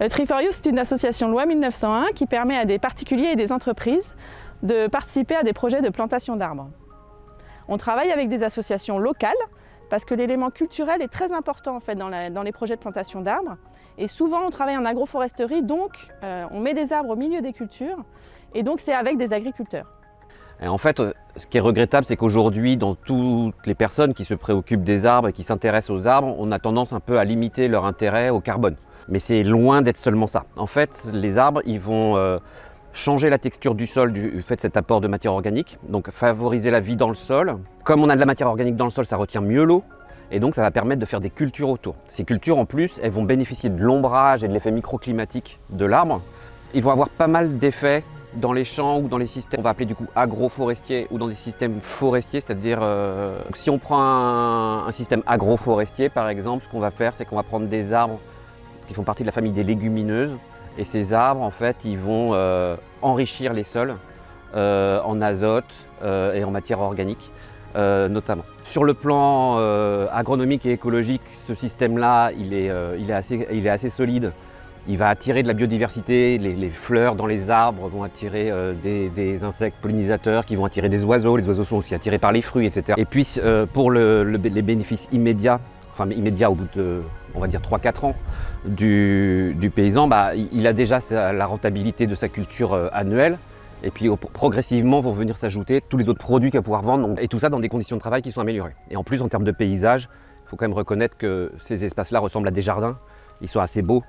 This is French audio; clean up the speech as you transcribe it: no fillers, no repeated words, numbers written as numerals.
Le Tree for You, c'est une association loi 1901 qui permet à des particuliers et des entreprises de participer à des projets de plantation d'arbres. On travaille avec des associations locales parce que l'élément culturel est très important en fait, dans les projets de plantation d'arbres. Et souvent, on travaille en agroforesterie, donc on met des arbres au milieu des cultures et donc c'est avec des agriculteurs. Et en fait, ce qui est regrettable, c'est qu'aujourd'hui, dans toutes les personnes qui se préoccupent des arbres et qui s'intéressent aux arbres, on a tendance un peu à limiter leur intérêt au carbone. Mais c'est loin d'être seulement ça. En fait, les arbres, ils vont changer la texture du sol du fait de cet apport de matière organique, donc favoriser la vie dans le sol. Comme on a de la matière organique dans le sol, ça retient mieux l'eau, et donc ça va permettre de faire des cultures autour. Ces cultures, en plus, elles vont bénéficier de l'ombrage et de l'effet microclimatique de l'arbre. Ils vont avoir pas mal d'effets dans les champs ou dans les systèmes, on va appeler du coup agroforestiers ou dans des systèmes forestiers, c'est-à-dire si on prend un système agroforestier par exemple, ce qu'on va faire, c'est qu'on va prendre des arbres qui font partie de la famille des légumineuses, et ces arbres en fait ils vont enrichir les sols en azote et en matière organique notamment. Sur le plan agronomique et écologique, ce système-là il est assez solide. Il va attirer de la biodiversité, les fleurs dans les arbres vont attirer des insectes pollinisateurs qui vont attirer des oiseaux. Les oiseaux sont aussi attirés par les fruits, etc. Et puis pour les bénéfices immédiats, enfin immédiats au bout de, on va dire 3-4 ans du paysan, il a déjà la rentabilité de sa culture annuelle. Et puis progressivement vont venir s'ajouter tous les autres produits qu'il va pouvoir vendre. Et tout ça dans des conditions de travail qui sont améliorées. Et en plus en termes de paysage, il faut quand même reconnaître que ces espaces-là ressemblent à des jardins. Ils sont assez beaux.